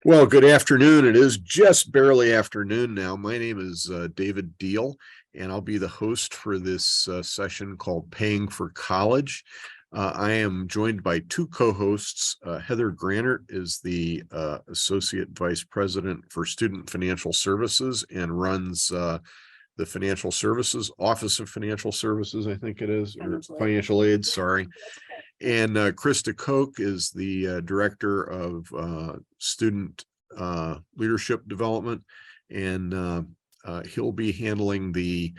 Well, good afternoon. It is just barely afternoon now. My name is David Deal, and I'll be the host for this session called Paying for College. I am joined by two co-hosts. Heather Grannert is the Associate Vice President for Student Financial Services and runs the Financial Services, Office of Financial Services, I think it is, or Financial Aid, sorry. And Krista Koch is the Director of Student Leadership Development, and he'll be handling the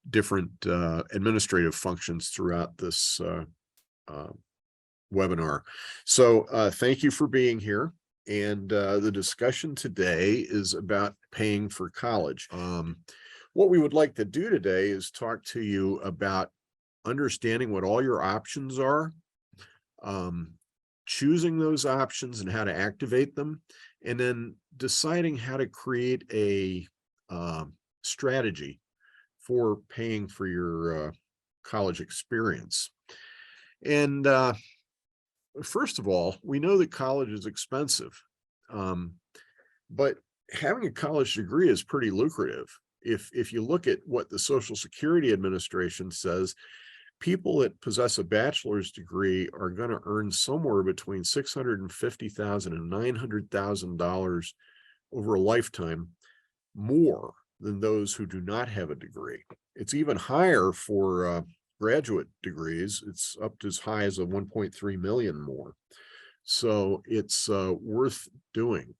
different administrative functions throughout this webinar. So thank you for being here. And the discussion today is about paying for college. What we would like to do today is talk to you about understanding what all your options are, choosing those options and how to activate them, and then deciding how to create a strategy for paying for your college experience. And first of all, we know that college is expensive, but having a college degree is pretty lucrative. If you look at what the Social Security Administration says, people that possess a bachelor's degree are going to earn somewhere between $650,000 and $900,000 over a lifetime, more than those who do not have a degree. It's even higher for graduate degrees. It's up to as high as a 1.3 million more. So it's worth doing.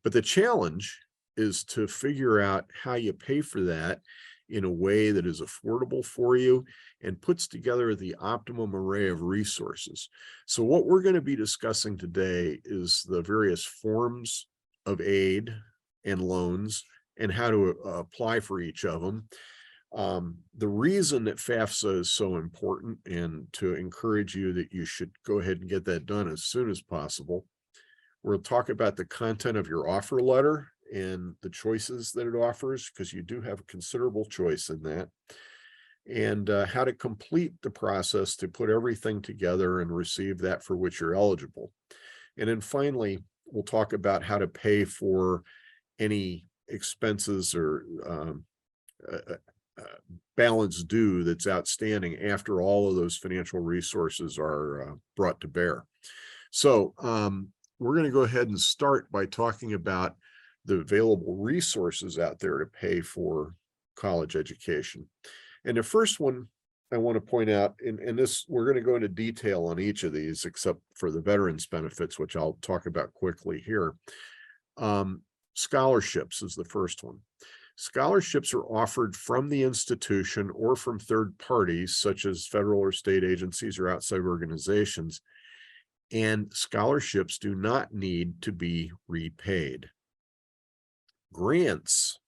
But the challenge is to figure out how you pay for that in a way that is affordable for you and puts together the optimum array of resources. So what we're going to be discussing today is the various forms of aid and loans and how to apply for each of them. The reason that FAFSA is so important, and to encourage you that you should go ahead and get that done as soon as possible. We'll talk about the content of your offer letter and the choices that it offers, because you do have a considerable choice in that, and how to complete the process to put everything together and receive that for which you're eligible. And then finally, we'll talk about how to pay for any expenses or balance due that's outstanding after all of those financial resources are brought to bear. So we're going to go ahead and start by talking about the available resources out there to pay for college education. And the first one I want to point out, and this, we're going to go into detail on each of these except for the veterans benefits, which I'll talk about quickly here. Scholarships is the first one. Scholarships are offered from the institution or from third parties, such as federal or state agencies or outside organizations. And scholarships do not need to be repaid. Grants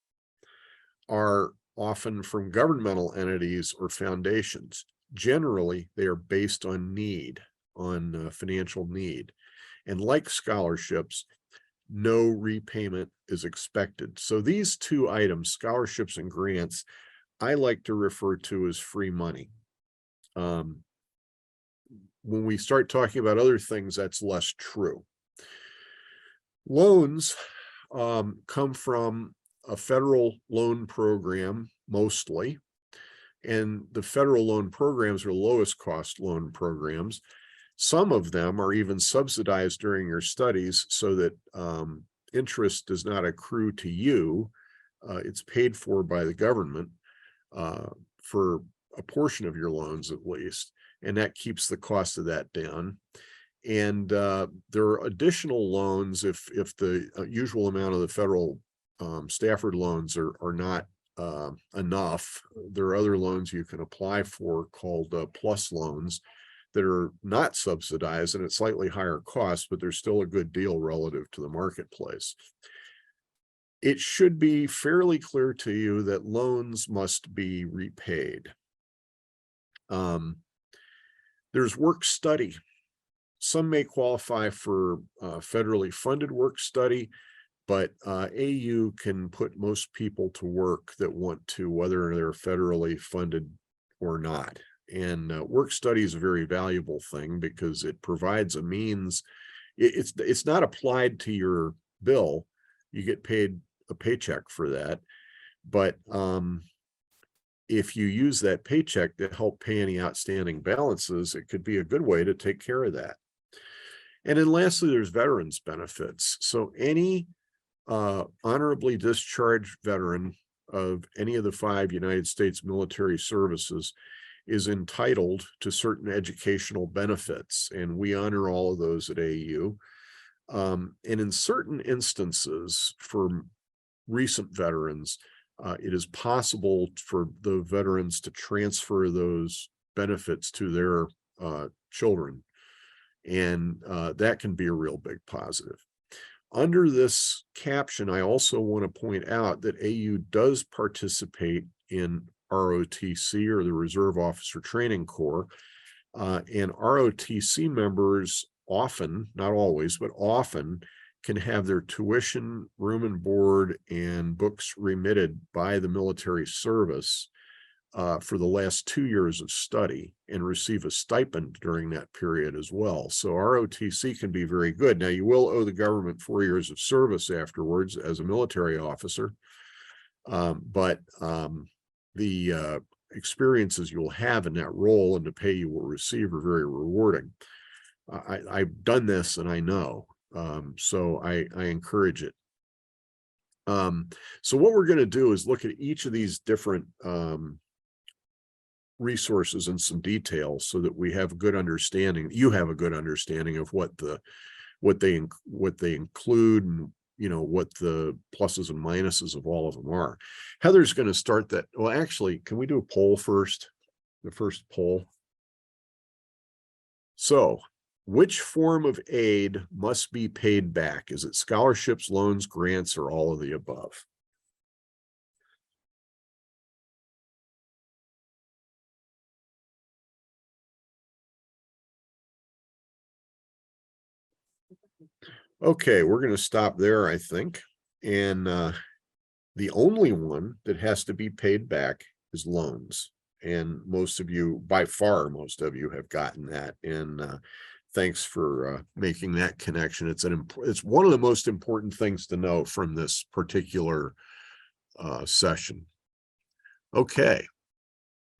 are often from governmental entities or foundations. Generally, they are based on need, on financial need. And like scholarships, no repayment is expected. So these two items, scholarships and grants, I like to refer to as free money. When we start talking about other things, that's less true. Loans come from a federal loan program mostly, and the federal loan programs are lowest cost loan programs. Some of them are even subsidized during your studies so that interest does not accrue to you. It's paid for by the government for a portion of your loans at least, and that keeps the cost of that down. And there are additional loans if the usual amount of the federal Stafford loans are not enough. There are other loans you can apply for called plus loans that are not subsidized and at slightly higher cost, but they're still a good deal relative to the marketplace. It should be fairly clear to you that loans must be repaid. There's work study. Some may qualify for federally funded work study, but AU can put most people to work that want to, whether they're federally funded or not. And work study is a very valuable thing because it provides a means. It's not applied to your bill, you get paid a paycheck for that. But if you use that paycheck to help pay any outstanding balances, it could be a good way to take care of that. And then lastly, there's veterans benefits. So any honorably discharged veteran of any of the 5 United States military services is entitled to certain educational benefits, and we honor all of those at AU. And in certain instances, for recent veterans, it is possible for the veterans to transfer those benefits to their children, and that can be a real big positive. Under this caption, I also want to point out that AU does participate in ROTC, or the Reserve Officer Training Corps, and ROTC members often, not always, but often can have their tuition, room and board, and books remitted by the military service for the last 2 years of study, and receive a stipend during that period as well. So ROTC can be very good. Now, you will owe the government 4 years of service afterwards as a military officer, but the experiences you'll have in that role and the pay you will receive are very rewarding. I've done this and I know, so I encourage it. So what we're going to do is look at each of these different resources in some detail, so that we have a good understanding, you have a good understanding of what they include, and what the pluses and minuses of all of them are. Heather's going to start that. Well, actually, can we do a poll first? The first poll. So, which form of aid must be paid back? Is it scholarships, loans, grants, or all of the above? Okay, we're going to stop there, I think. And the only one that has to be paid back is loans. And most of you, by far, most of you have gotten that. And thanks for making that connection. It's one of the most important things to know from this particular session. Okay,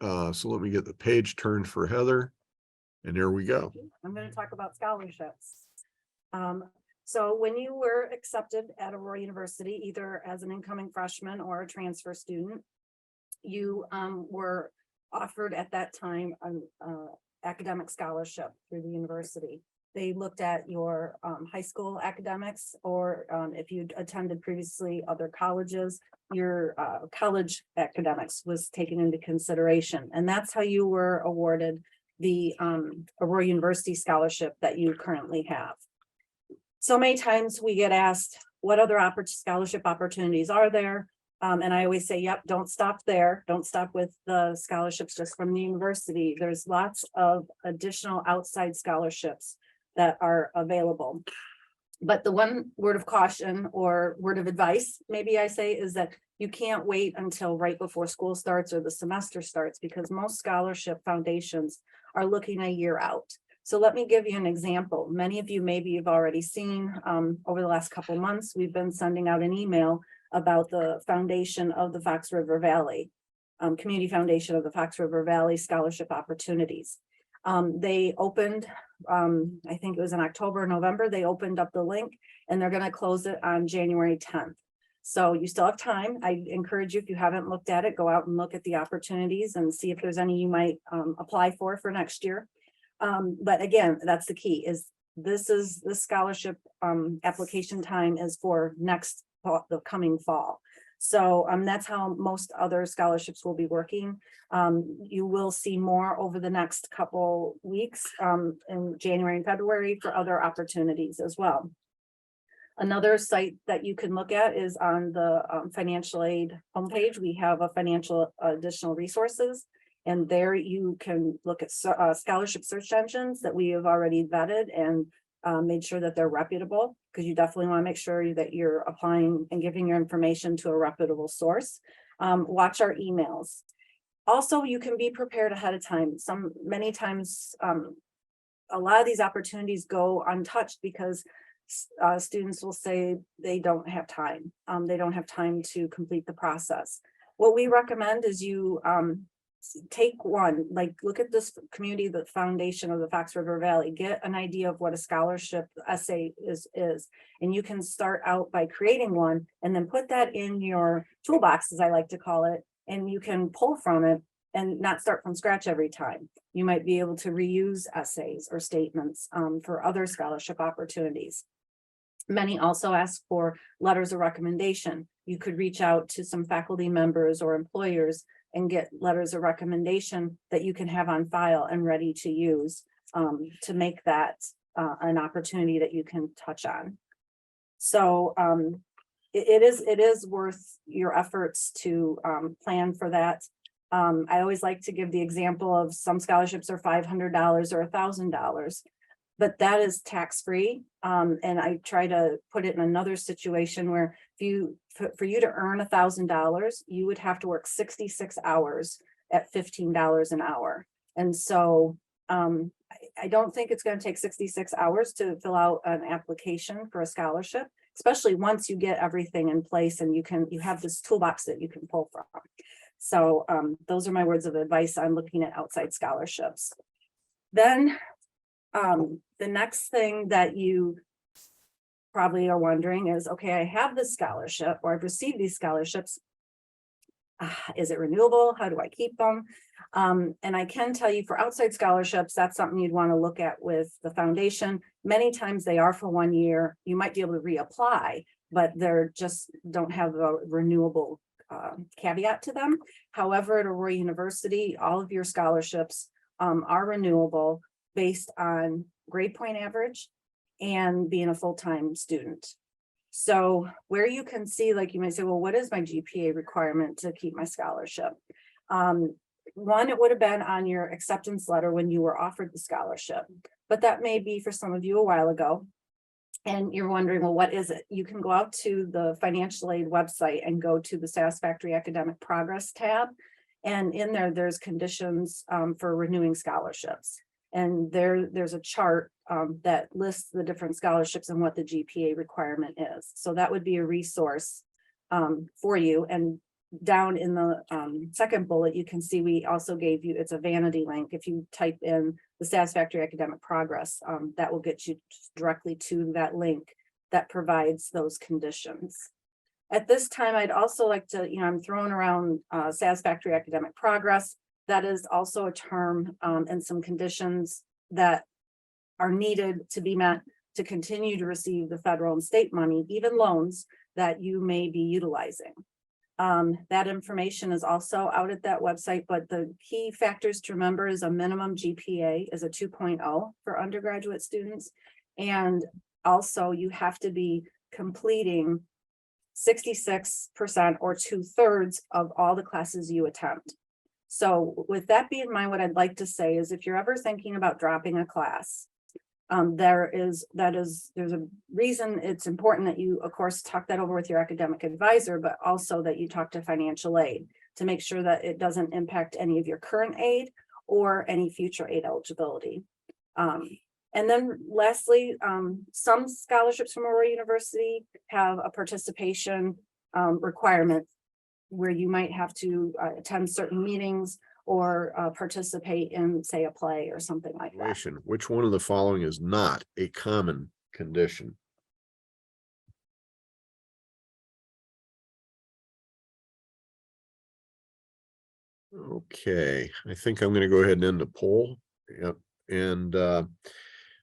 so let me get the page turned for Heather. And there we go. I'm going to talk about scholarships. So when you were accepted at Aurora University, either as an incoming freshman or a transfer student, you were offered at that time an academic scholarship through the university. They looked at your high school academics, or if you'd attended previously other colleges, your college academics was taken into consideration. And that's how you were awarded the Aurora University scholarship that you currently have. So many times we get asked, what other scholarship opportunities are there? And I always say, yep, don't stop there. Don't stop with the scholarships just from the university. There's lots of additional outside scholarships that are available. But the one word of caution, or word of advice, maybe I say, is that you can't wait until right before school starts or the semester starts, because most scholarship foundations are looking a year out. So let me give you an example. Many of you maybe have already seen over the last couple of months, we've been sending out an email about the foundation of the Fox River Valley, Community Foundation of the Fox River Valley Scholarship Opportunities. They opened, I think it was in October, November, they opened up the link, and they're going to close it on January 10th. So you still have time. I encourage you, if you haven't looked at it, go out and look at the opportunities and see if there's any you might apply for next year. But again, that's the key, is this scholarship application time is for next fall, the coming fall. So that's how most other scholarships will be working. You will see more over the next couple weeks in January and February for other opportunities as well. Another site that you can look at is on the financial aid homepage. We have a financial additional resources, and there you can look at scholarship search engines that we have already vetted and made sure that they're reputable, because you definitely want to make sure that you're applying and giving your information to a reputable source. Watch our emails. Also, you can be prepared ahead of time. Many times, a lot of these opportunities go untouched because students will say they don't have time. They don't have time to complete the process. What we recommend is you take one, like look at this community, the foundation of the Fox River Valley, get an idea of what a scholarship essay is, and you can start out by creating one and then put that in your toolbox, as I like to call it, and you can pull from it and not start from scratch every time. You might be able to reuse essays or statements for other scholarship opportunities. Many also ask for letters of recommendation. You could reach out to some faculty members or employers and get letters of recommendation that you can have on file and ready to use to make that an opportunity that you can touch on. So it is worth your efforts to plan for that. I always like to give the example of some scholarships are $500 or $1,000, but that is tax-free. And I try to put it in another situation where for you to earn $1,000, you would have to work 66 hours at $15 an hour. And so I don't think it's going to take 66 hours to fill out an application for a scholarship, especially once you get everything in place and you have this toolbox that you can pull from. So those are my words of advice on looking at outside scholarships. Then the next thing that you probably are wondering is, okay, I have this scholarship or I've received these scholarships. Is it renewable? How do I keep them? And I can tell you for outside scholarships, that's something you'd want to look at with the foundation. Many times they are for 1 year. You might be able to reapply, but they're just don't have a renewable caveat to them. However, at Aurora University, all of your scholarships are renewable based on grade point average and being a full-time student. So where you can see, like you might say, well, what is my GPA requirement to keep my scholarship? One, it would have been on your acceptance letter when you were offered the scholarship, but that may be for some of you a while ago. And you're wondering, well, what is it? You can go out to the financial aid website and go to the Satisfactory Academic Progress tab. And in there, there's conditions for renewing scholarships. And there's a chart that lists the different scholarships and what the GPA requirement is. So that would be a resource for you. And down in the second bullet, you can see we also gave you, it's a vanity link. If you type in the Satisfactory Academic Progress, that will get you directly to that link that provides those conditions. At this time, I'd also like to, I'm throwing around Satisfactory Academic Progress. That is also a term and some conditions that are needed to be met to continue to receive the federal and state money, even loans that you may be utilizing. That information is also out at that website, but the key factors to remember is a minimum GPA is a 2.0 for undergraduate students. And also you have to be completing 66% or 2/3 of all the classes you attempt. So with that being in mind, what I'd like to say is if you're ever thinking about dropping a class, there's a reason it's important that you, of course, talk that over with your academic advisor, but also that you talk to financial aid to make sure that it doesn't impact any of your current aid or any future aid eligibility. And then lastly, some scholarships from Aurora University have a participation requirement where you might have to attend certain meetings or participate in, say, a play or something like that. Which one of the following is not a common condition? Okay, I think I'm going to go ahead and end the poll. Yep. And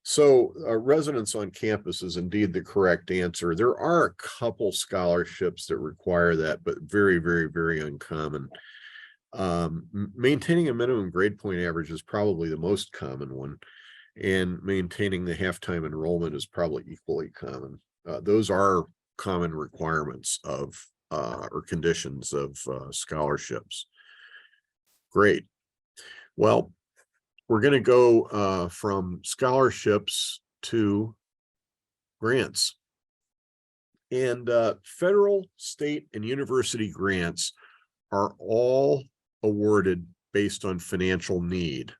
so residence on campus is indeed the correct answer. There are a couple scholarships that require that, but very, very, very uncommon. Maintaining a minimum grade point average is probably the most common one, and maintaining the half-time enrollment is probably equally common. Those are common requirements of or conditions of scholarships. Great. Well, we're going to go from scholarships to grants. And federal, state, and university grants are all awarded based on financial need.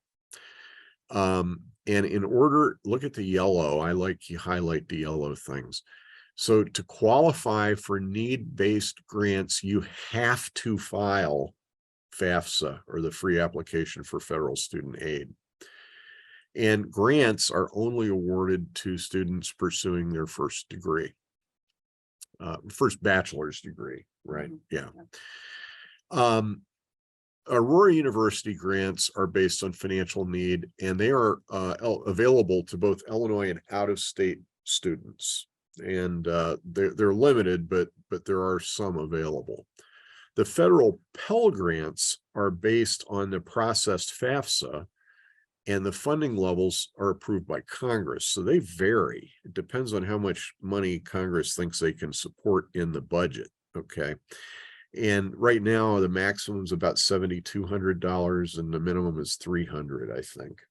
And in order, look at the yellow, I like you highlight the yellow things. So to qualify for need-based grants, you have to file FAFSA, or the free application for federal student aid. And grants are only awarded to students pursuing their first degree, first bachelor's degree, right? Yeah. Aurora University grants are based on financial need, and they are available to both Illinois and out-of-state students. And they're limited, but there are some available. The federal Pell Grants are based on the processed FAFSA, and the funding levels are approved by Congress. So they vary. It depends on how much money Congress thinks they can support in the budget. Okay. And right now, the maximum is about $7,200 and the minimum is $300, I think.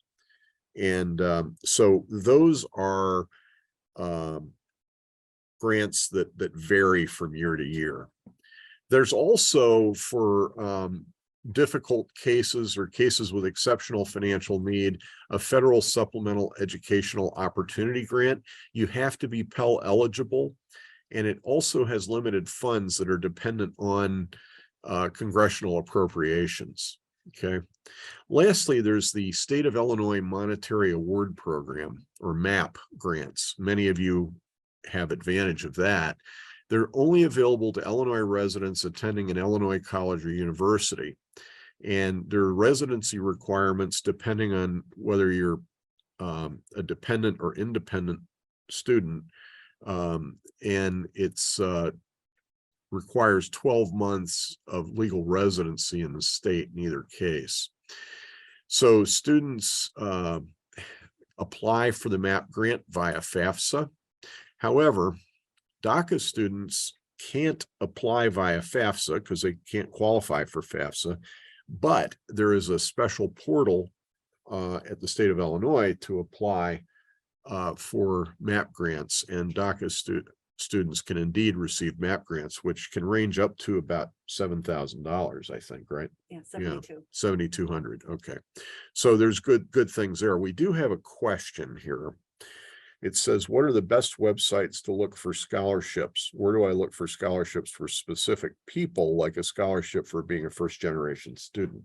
And so those are grants that vary from year to year. There's also, for difficult cases or cases with exceptional financial need, a federal supplemental educational opportunity grant. You have to be Pell eligible, and it also has limited funds that are dependent on congressional appropriations. Okay. Lastly, there's the State of Illinois Monetary Award Program, or MAP grants. Many of you have advantage of that. They're only available to Illinois residents attending an Illinois college or university. And there are residency requirements depending on whether you're a dependent or independent student. And it's requires 12 months of legal residency in the state in either case. So students apply for the MAP grant via FAFSA. However, DACA students can't apply via FAFSA because they can't qualify for FAFSA, but there is a special portal at the state of Illinois to apply for MAP grants, and DACA students can indeed receive MAP grants, which can range up to about $7,000, I think, right? Yeah, 72. Yeah, 7,200. Okay. So there's good things there. We do have a question here. It says, what are the best websites to look for scholarships? Where do I look for scholarships for specific people, like a scholarship for being a first-generation student?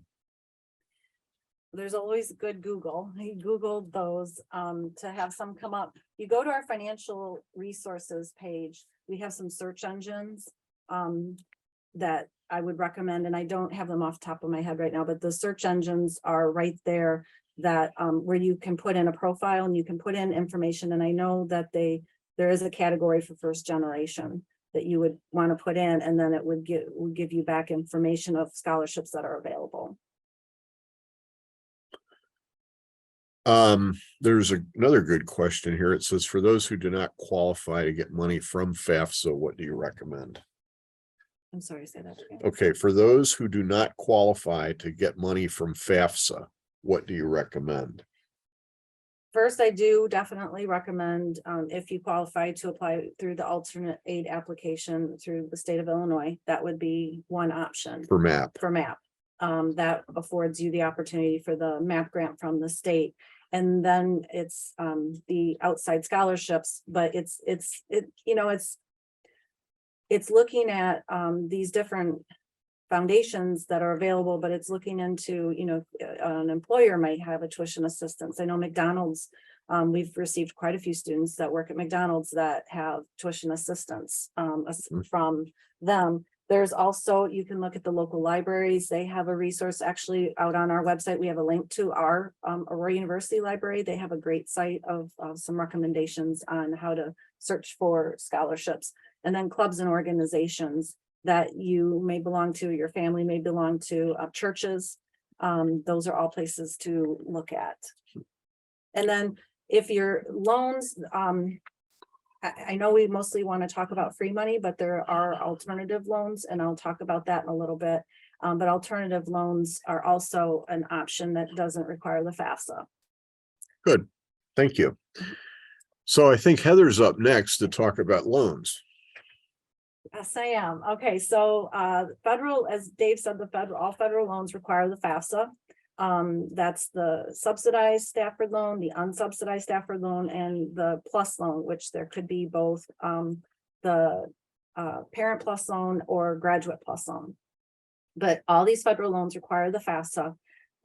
There's always good Google. I Googled those to have some come up. You go to our financial resources page. We have some search engines that I would recommend, and I don't have them off the top of my head right now, but the search engines are right there, that where you can put in a profile and you can put in information. And I know that there is a category for first generation that you would want to put in, and then it would give you back information of scholarships that are available. There's another good question here. It says, for those who do not qualify to get money from FAFSA, what do you recommend? I'm sorry, say that again. Okay, for those who do not qualify to get money from FAFSA, what do you recommend? First, I do definitely recommend, if you qualify, to apply through the alternate aid application through the state of Illinois. That would be one option For MAP. for MAP. That affords you the opportunity for the MAP grant from the state. And then it's the outside scholarships, but it's looking at these different foundations that are available, but it's looking into, an employer might have a tuition assistance. I know McDonald's, we've received quite a few students that work at McDonald's that have tuition assistance from them. There's also, you can look at the local libraries. They have a resource actually out on our website. We have a link to our Aurora University library. They have a great site of some recommendations on how to search for scholarships. And then clubs and organizations that you may belong to, your family may belong to, churches. Those are all places to look at. And then if your loans, I know we mostly want to talk about free money, but there are alternative loans, and I'll talk about that in a little bit. But alternative loans are also an option that doesn't require the FAFSA. Good, thank you. So I think Heather's up next to talk about loans. Yes, I am. Okay, so federal, as Dave said, all federal loans require the FAFSA. That's the subsidized Stafford loan, the unsubsidized Stafford loan, and the plus loan, which there could be both the parent plus loan or graduate plus loan. But all these federal loans require the FAFSA.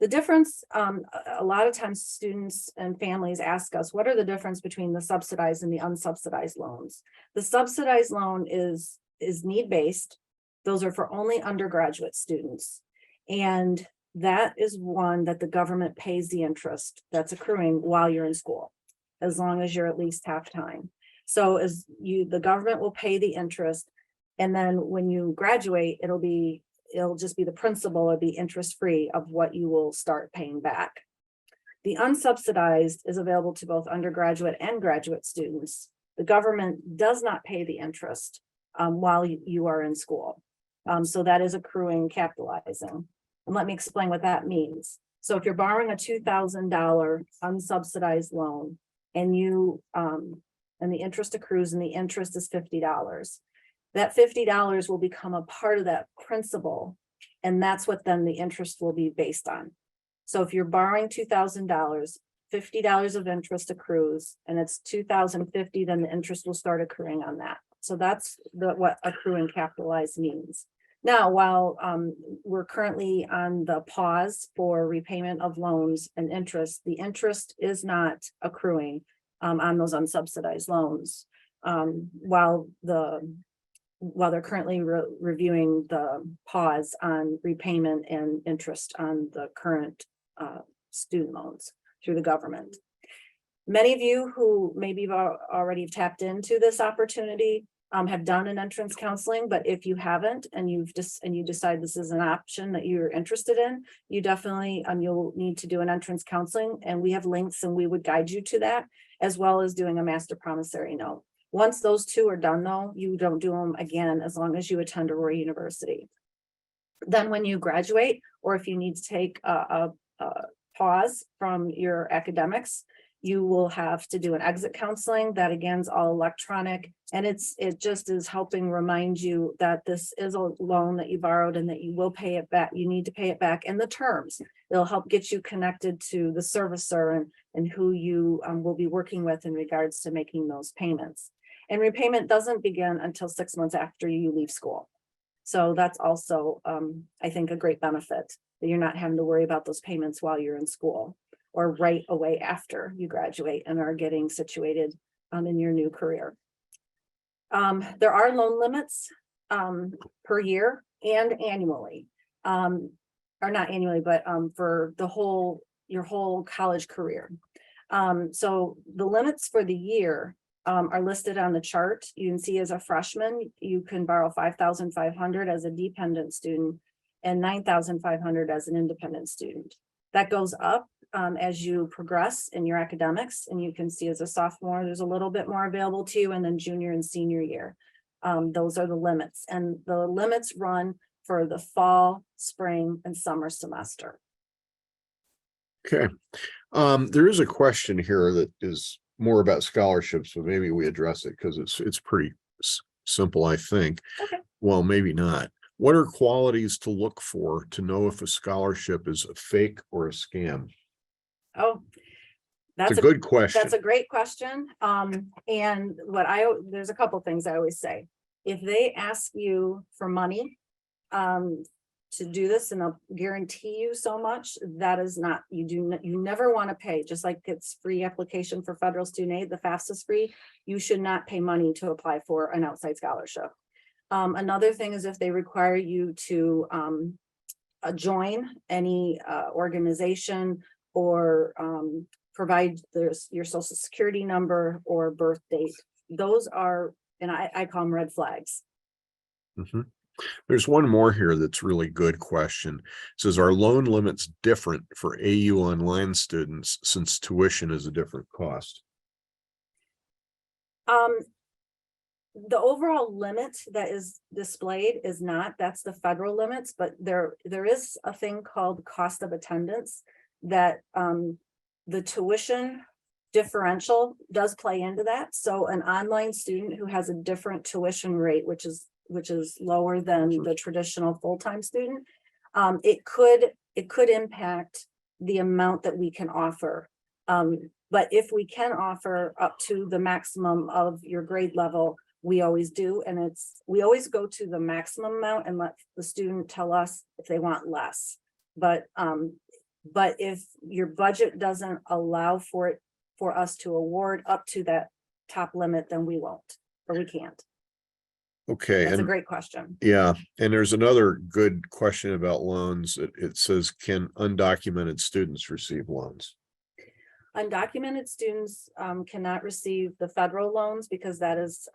The difference, a lot of times students and families ask us, what are the difference between the subsidized and the unsubsidized loans? The subsidized loan is need-based. Those are for only undergraduate students. And that is one that the government pays the interest that's accruing while you're in school, as long as you're at least half time. So the government will pay the interest. And then when you graduate, it'll just be the principal, it'll be interest-free of what you will start paying back. The unsubsidized is available to both undergraduate and graduate students. The government does not pay the interest while you are in school. So that is accruing, capitalizing. And let me explain what that means. So if you're borrowing a $2,000 unsubsidized loan and and the interest accrues and the interest is $50, that $50 will become a part of that principal. And that's what then the interest will be based on. So if you're borrowing $2,000, $50 of interest accrues, and it's $2,050, then the interest will start accruing on that. So that's what accrue and capitalize means. Now, while we're currently on the pause for repayment of loans and interest, the interest is not accruing on those unsubsidized loans. While they're currently reviewing the pause on repayment and interest on the current student loans through the government. Many of you who maybe have already tapped into this opportunity have done an entrance counseling, but if you haven't and you decide this is an option that you're interested in, you definitely you'll need to do an entrance counseling, and we have links and we would guide you to that, as well as doing a master promissory note. Once those two are done, though, you don't do them again as long as you attend Aurora University. Then when you graduate, or if you need to take a pause from your academics, you will have to do an exit counseling. That again is all electronic, and it just is helping remind you that this is a loan that you borrowed and that you will pay it back. You need to pay it back, and the terms. It'll help get you connected to the servicer and who you will be working with in regards to making those payments. And repayment doesn't begin until 6 months after you leave school. So that's also, I think, a great benefit, that you're not having to worry about those payments while you're in school or right away after you graduate and are getting situated in your new career. There are loan limits per year and annually, or not annually, but for your whole college career. So the limits for the year are listed on the chart. You can see as a freshman, you can borrow $5,500 as a dependent student and $9,500 as an independent student. That goes up as you progress in your academics, and you can see as a sophomore, there's a little bit more available to you, and then junior and senior year. Those are the limits, and the limits run for the fall, spring, and summer semester. Okay. There is a question here that is more about scholarships, so maybe we address it because it's pretty simple, I think. Okay. Well, maybe not. What are qualities to look for to know if a scholarship is a fake or a scam? Oh, That's a good question. That's a great question. And there's a couple things I always say. If they ask you for money to do this, and they'll guarantee you so much, that is not, you never want to pay. Just like it's free application for federal student aid, the FAFSA is free. You should not pay money to apply for an outside scholarship. Another thing is if they require you to join any organization or provide your social security number or birth date. Those are, and I call them red flags. Mm-hmm. There's one more here that's really good question. It says, are loan limits different for AU online students since tuition is a different cost? The overall limit that is displayed is not, that's the federal limits, but there is a thing called cost of attendance that the tuition differential does play into that. So an online student who has a different tuition rate, which is lower than the traditional full-time student, it could impact the amount that we can offer. But if we can offer up to the maximum of your grade level, we always do. And we always go to the maximum amount and let the student tell us if they want less. But if your budget doesn't allow for us to award up to that top limit, then we won't, or we can't. Okay. That's a And great question. yeah, and there's another good question about loans. It says, can undocumented students receive loans? Undocumented students cannot receive the federal loans because that is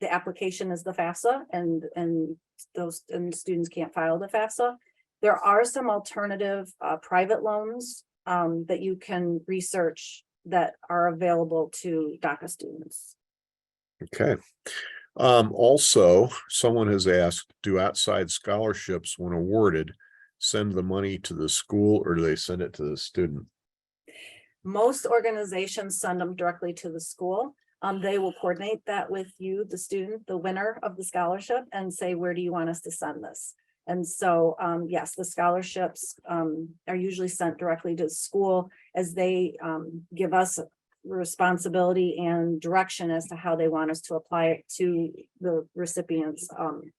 the application is the FAFSA, and students can't file the FAFSA. There are some alternative private loans that you can research that are available to DACA students. Okay. Also, someone has asked, do outside scholarships, when awarded, send the money to the school, or do they send it to the student? Most organizations send them directly to the school. They will coordinate that with you, the student, the winner of the scholarship, and say, where do you want us to send this? And so, yes, the scholarships are usually sent directly to the school, as they give us responsibility and direction as to how they want us to apply it to the recipient's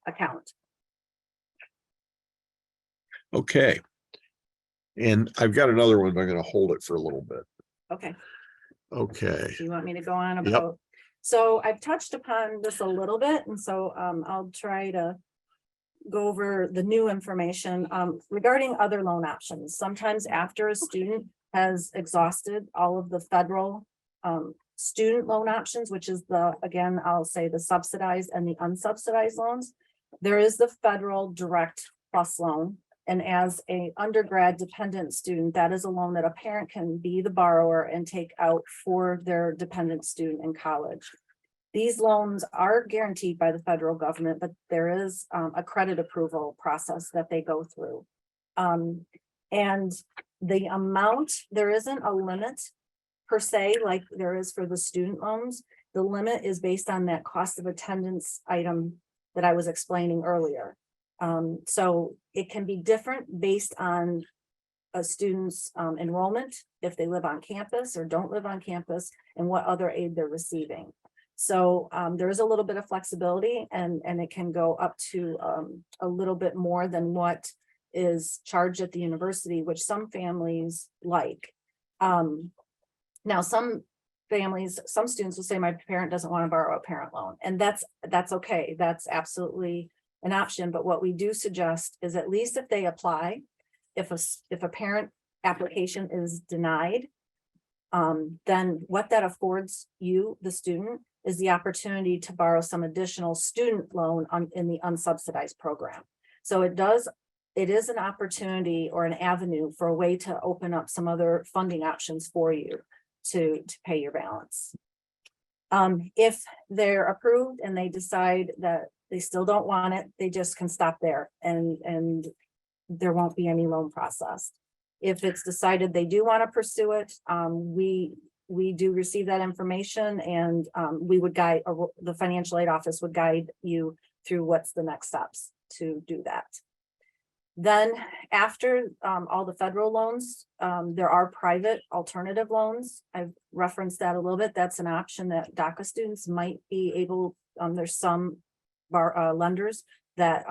account. Okay. And I've got another one, but I'm going to hold it for a little bit. Okay. Okay. Do you want me to go on about? So I've touched upon this a little bit, and so I'll try to go over the new information regarding other loan options. Sometimes after a student has exhausted all of the federal student loan options, which is again, I'll say the subsidized and the unsubsidized loans, there is the federal direct plus loan. And as a undergrad dependent student, that is a loan that a parent can be the borrower and take out for their dependent student in college. These loans are guaranteed by the federal government, but there is a credit approval process that they go through. And the amount, there isn't a limit per se, like there is for the student loans. The limit is based on that cost of attendance item that I was explaining earlier. So it can be different based on a student's enrollment, if they live on campus or don't live on campus, and what other aid they're receiving. So there is a little bit of flexibility, and it can go up to a little bit more than what is charged at the university, which some families like. Now, some families, some students will say, my parent doesn't want to borrow a parent loan, and that's okay. That's absolutely an option. But what we do suggest is, at least if they apply, if a parent application is denied, then what that affords you, the student, is the opportunity to borrow some additional student loan in the unsubsidized program. So it is an opportunity or an avenue for a way to open up some other funding options for you to pay your balance. If they're approved and they decide that they still don't want it, they just can stop there, and there won't be any loan processed. If it's decided they do want to pursue it, we do receive that information, and we would guide, the financial aid office would guide you through what's the next steps to do that. Then after all the federal loans, there are private alternative loans. I've referenced that a little bit. That's an option that DACA students might be able, there's some lenders that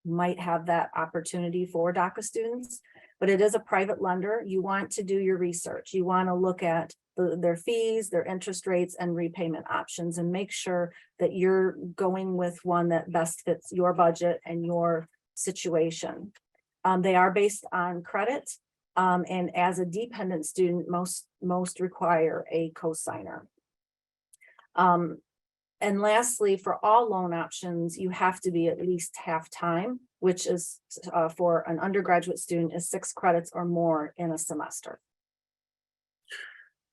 might have that opportunity for DACA students, but it is a private lender. You want to do your research. You want to look at their fees, their interest rates, and repayment options, and make sure that you're going with one that best fits your budget and your situation. They are based on credit, and as a dependent student, most require a cosigner. And lastly, for all loan options, you have to be at least half-time, which is for an undergraduate student is 6 credits or more in a semester.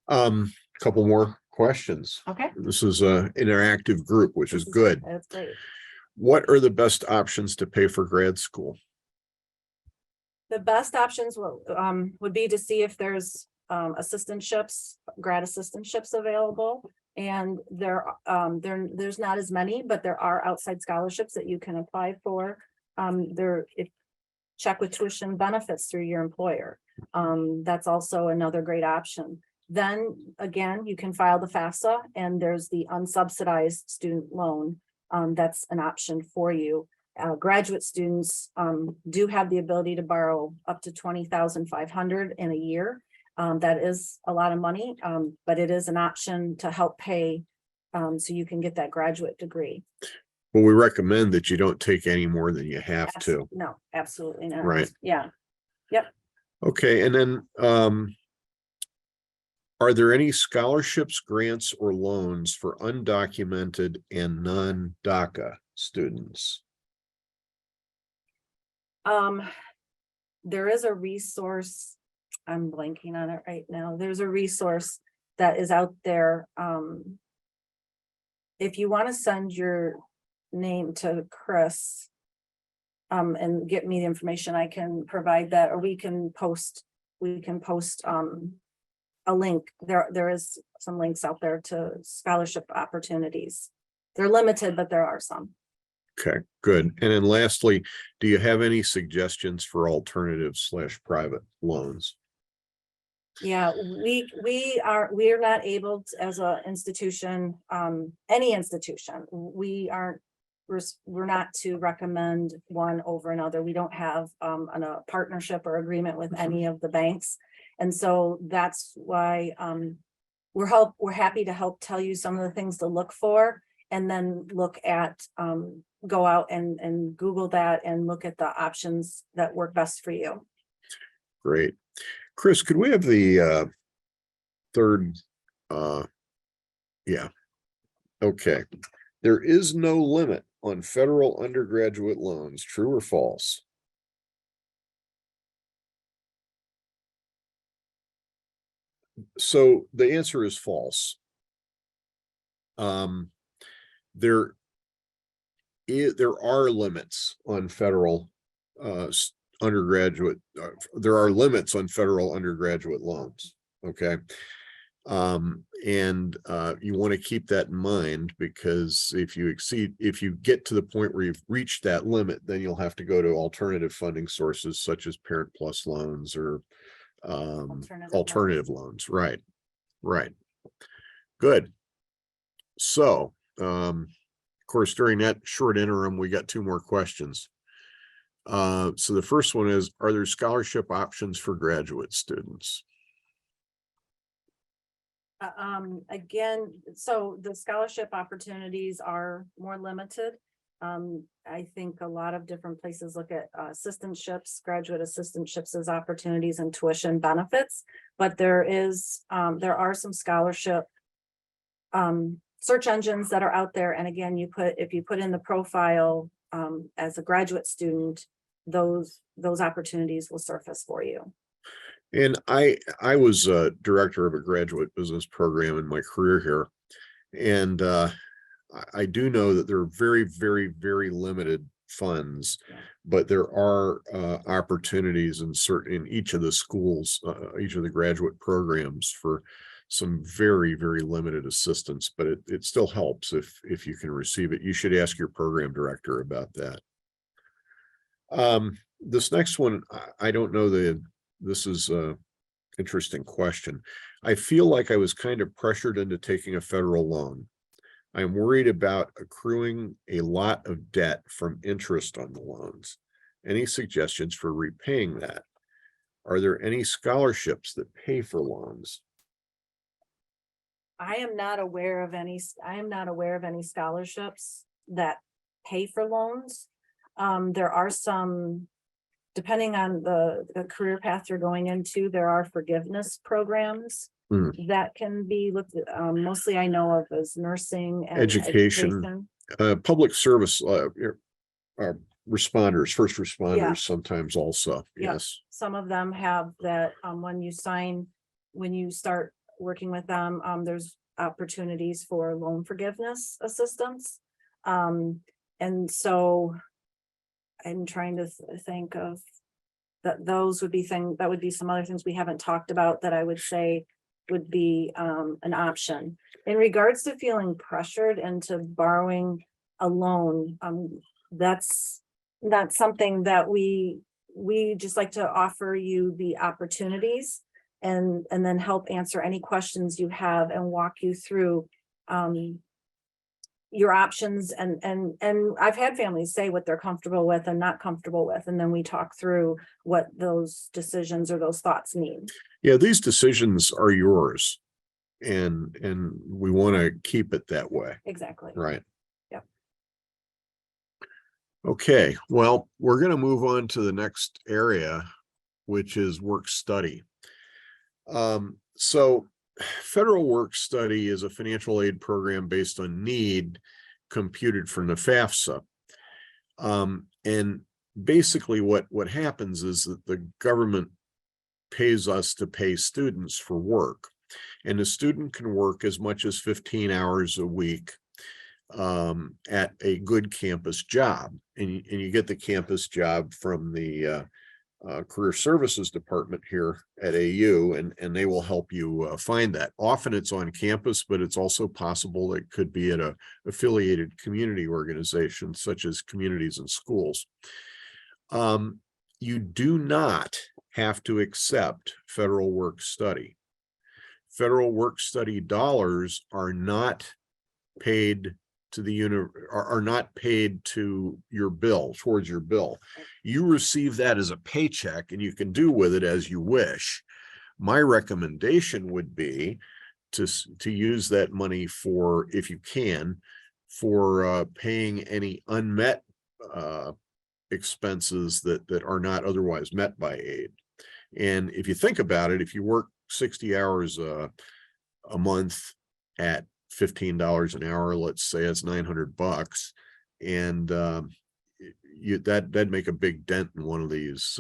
Couple more questions. Okay. This is an interactive group, which is good. That's great. What are the best options to pay for grad school? The best options would be to see if there's assistantships, grad assistantships available. And there's not as many, but there are outside scholarships that you can apply for. Check with tuition benefits through your employer. That's also another great option. Then again, you can file the FAFSA, and there's the unsubsidized student loan. That's an option for you. Graduate students do have the ability to borrow up to $20,500 in a year. That is a lot of money, but it is an option to help pay so you can get that graduate degree. Well, we recommend that you don't take any more than you have to. No, absolutely not. Right. Yeah. Okay, and then are there any scholarships, grants, or loans for undocumented and non-DACA students? There is a resource, I'm blanking on it right now. There's a resource that is out there. If you want to send your name to Chris and get me the information, I can provide that, or we can post a link. There is some links out there to scholarship opportunities. They're limited, but there are some. Okay, good. And then lastly, do you have any suggestions for alternative/private loans? Yeah, we are not able to, as an institution, any institution, we're not to recommend one over another. We don't have a partnership or agreement with any of the banks. And so that's why we're happy to help tell you some of the things to look for, and then look at go out and Google that and look at the options that work best for you. Great. Chris, could we have the third? Yeah. Okay. There is no limit on federal undergraduate loans, true or false? So the answer is false. There are limits on federal undergraduate. There are limits on federal undergraduate loans. Okay. And you want to keep that in mind, because if you get to the point where you've reached that limit, then you'll have to go to alternative funding sources such as Parent Plus loans or alternative loans. Right. Good. So of course, during that short interim, we got two more questions. So the first one is, are there scholarship options for graduate students? Again, so the scholarship opportunities are more limited. I think a lot of different places look at assistantships, graduate assistantships as opportunities and tuition benefits, but there are some scholarship search engines that are out there. And again, if you put in the profile as a graduate student, those opportunities will surface for you. And I was a director of a graduate business program in my career here. And I do know that there are very, very, very limited funds, but there are opportunities in each of the schools, each of the graduate programs, for some very, very limited assistance, but it still helps if you can receive it. You should ask your program director about that. This next one, I don't know this is a interesting question. I feel like I was kind of pressured into taking a federal loan. I'm worried about accruing a lot of debt from interest on the loans. Any suggestions for repaying that? Are there any scholarships that pay for loans? I am not aware of any scholarships that pay for loans. There are some, depending on the career path you're going into, there are forgiveness programs that can be looked at. Mostly I know of as nursing and education. Public service responders, first responders, sometimes also. Yes. Some of them have that. When you start working with them, there's opportunities for loan forgiveness assistance. And so I'm trying to think of that. Those would be some other things we haven't talked about that I would say would be an option. In regards to feeling pressured into borrowing a loan, that's not something that we we just like to offer you the opportunities and then help answer any questions you have and walk you through your options. And I've had families say what they're comfortable with and not comfortable with, and then we talk through what those decisions or those thoughts mean. Yeah, these decisions are yours, and we want to keep it that way. Exactly. Right. Yep. Okay, well, we're going to move on to the next area, which is work study. So federal work study is a financial aid program based on need computed from the FAFSA. And basically what happens is that the government pays us to pay students for work. And the student can work as much as 15 hours a week at a good campus job. And you get the campus job from the Career Services Department here at AU, and they will help you find that. Often it's on campus, but it's also possible it could be at a affiliated community organization, such as communities and schools. You do not have to accept federal work study. Federal work study dollars are not paid to the are not paid to your bill, towards your bill. You receive that as a paycheck and you can do with it as you wish. My recommendation would be to use that money for, if you can, for paying any unmet expenses that are not otherwise met by aid. And if you think about it, if you work 60 hours a month at $15 an hour, let's say it's $900, and that'd make a big dent in one of these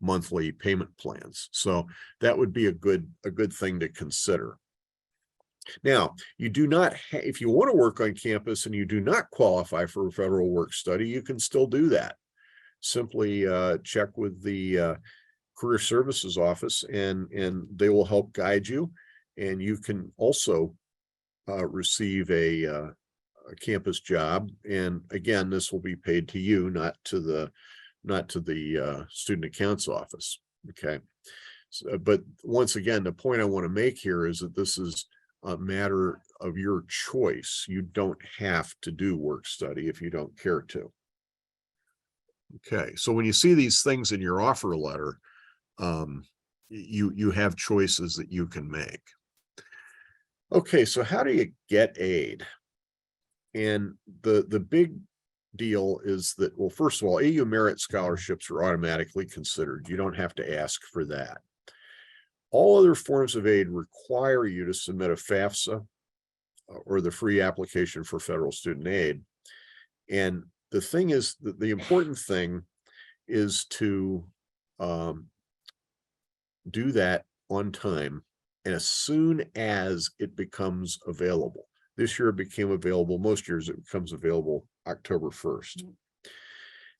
monthly payment plans. So that would be a good thing to consider. Now, you do not, if you want to work on campus and you do not qualify for federal work study, you can still do that. Simply check with the Career Services Office, and they will help guide you. And you can also receive a campus job. And again, this will be paid to you, not to the student accounts office. Okay. So, but once again, the point I want to make here is that this is a matter of your choice. You don't have to do work study if you don't care to. Okay. So when you see these things in your offer letter, you have choices that you can make. Okay, so how do you get aid? And the big deal is that, well, first of all, AU merit scholarships are automatically considered. You don't have to ask for that. All other forms of aid require you to submit a FAFSA or the free application for federal student aid. And the thing is that the important thing is to do that on time and as soon as it becomes available. This year it became available. Most years it becomes available October 1st.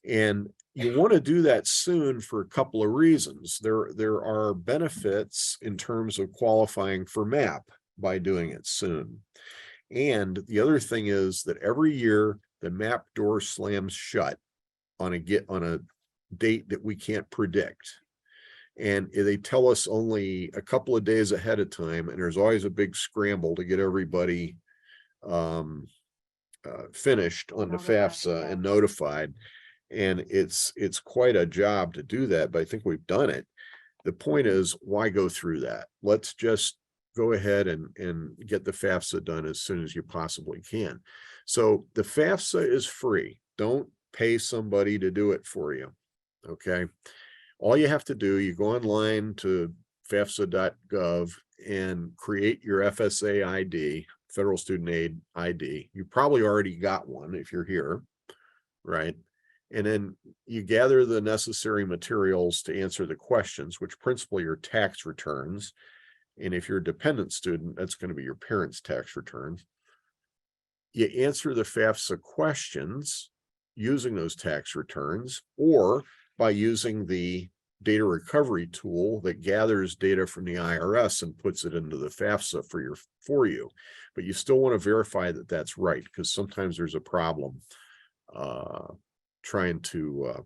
And you want to do that soon for a couple of reasons. There are benefits in terms of qualifying for MAP by doing it soon. And the other thing is that every year the MAP door slams shut on a date that we can't predict. And they tell us only a couple of days ahead of time, and there's always a big scramble to get everybody finished on the FAFSA and notified. And it's quite a job to do that, but I think we've done it. The point is, why go through that? Let's just go ahead and get the FAFSA done as soon as you possibly can. So the FAFSA is free. Don't pay somebody to do it for you. Okay. All you have to do, you go online to FAFSA.gov and create your FSA ID, Federal Student Aid ID. You probably already got one if you're here, right? And then you gather the necessary materials to answer the questions, which principally are tax returns. And if you're a dependent student, that's going to be your parents' tax returns. You answer the FAFSA questions using those tax returns, or by using the data recovery tool that gathers data from the IRS and puts it into the FAFSA for you. But you still want to verify that that's right, because sometimes there's a problem trying to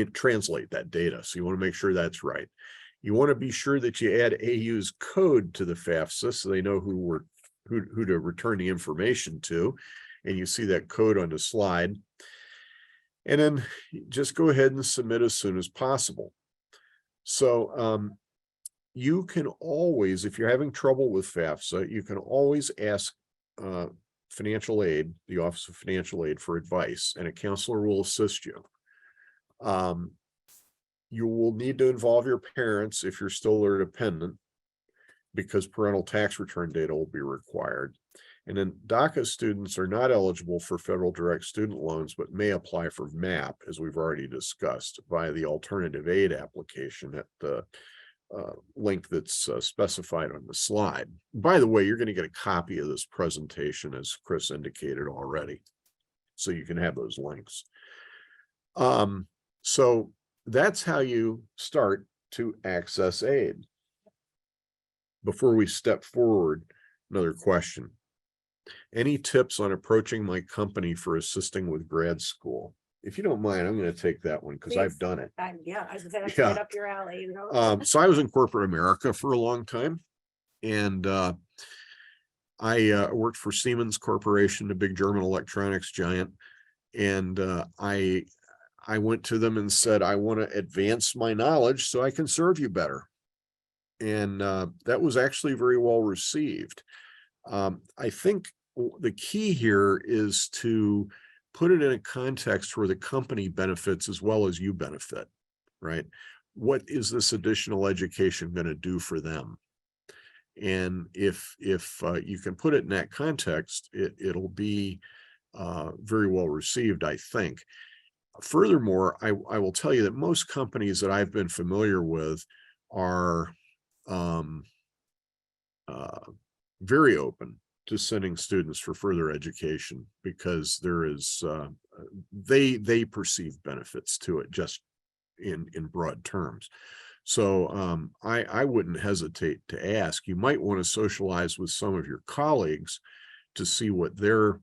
translate that data. So you want to make sure that's right. You want to be sure that you add AU's code to the FAFSA so they know who to return the information to. And you see that code on the slide. And then just go ahead and submit as soon as possible. So you can always, if you're having trouble with FAFSA, you can always ask financial aid, the Office of Financial Aid, for advice, and a counselor will assist you. You will need to involve your parents if you're still their dependent, because parental tax return data will be required. And then DACA students are not eligible for federal direct student loans, but may apply for MAP, as we've already discussed, via the alternative aid application at the link that's specified on the slide. By the way, you're going to get a copy of this presentation, as Chris indicated already, so you can have those links. So that's how you start to access aid. Before we step forward, another question. Any tips on approaching my company for assisting with grad school? If you don't mind, I'm going to take that one because I've done it. Yeah, I was gonna say that's Yeah. right up your alley, you know. So I was in corporate America for a long time, and I worked for Siemens Corporation, a big German electronics giant, and I went to them and said, I want to advance my knowledge so I can serve you better. And that was actually very well received. I think the key here is to put it in a context where the company benefits as well as you benefit, right? What is this additional education going to do for them? And if you can put it in that context, it'll be very well received, I think. Furthermore, I will tell you that most companies that I've been familiar with are very open to sending students for further education, because there is they perceive benefits to it, just in broad terms. So I wouldn't hesitate to ask. You might want to socialize with some of your colleagues to see what their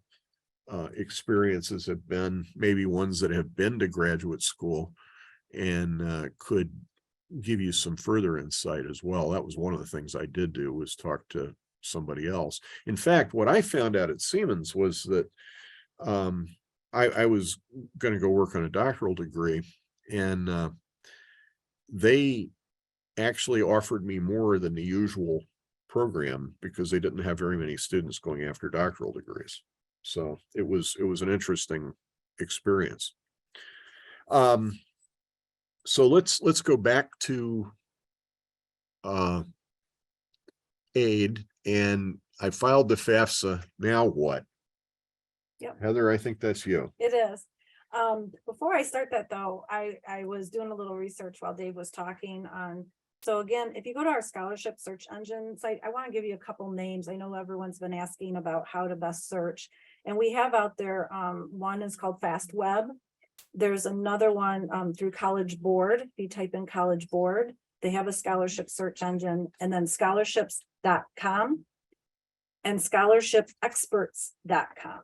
experiences have been, maybe ones that have been to graduate school, and could give you some further insight as well. That was one of the things I did do, was talk to somebody else. In fact, what I found out at Siemens was that I was going to go work on a doctoral degree, and they actually offered me more than the usual program because they didn't have very many students going after doctoral degrees. So it was an interesting experience. So let's go back to aid, and I filed the FAFSA. Now what? Yep. Heather, I think that's you. It is. Before I start that though, I was doing a little research while Dave was talking on. So again, if you go to our scholarship search engine site, I want to give you a couple names. I know everyone's been asking about how to best search, and we have out there, one is called Fast Web. There's another one through College Board. If you type in College Board, they have a scholarship search engine, and then scholarships.com and scholarshipexperts.com.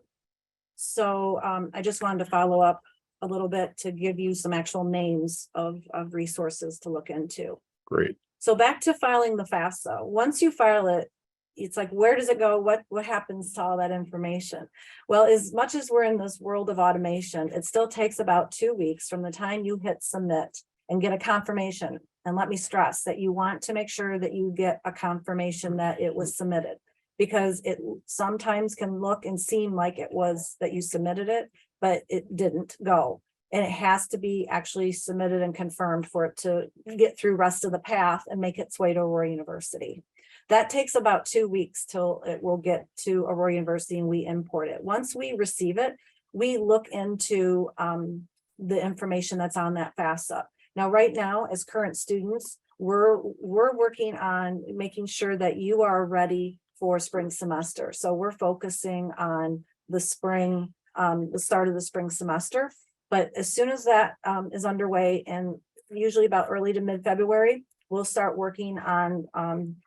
So I just wanted to follow up a little bit to give you some actual names of resources to look into. Great. So back to filing the FAFSA. Once you file it, it's like, where does it go? What happens to all that information? Well, as much as we're in this world of automation, it still takes about 2 weeks from the time you hit submit and get a confirmation. And let me stress that you want to make sure that you get a confirmation that it was submitted, because it sometimes can look and seem like it was that you submitted it, but it didn't go. And it has to be actually submitted and confirmed for it to get through rest of the path and make its way to Aurora University. That takes about 2 weeks till it will get to Aurora University and we import it. Once we receive it, we look into the information that's on that FAFSA. Now, right now, as current students, we're working on making sure that you are ready for spring semester. So we're focusing on the spring, the start of the spring semester. But as soon as that is underway, and usually about early to mid-February, we'll start working on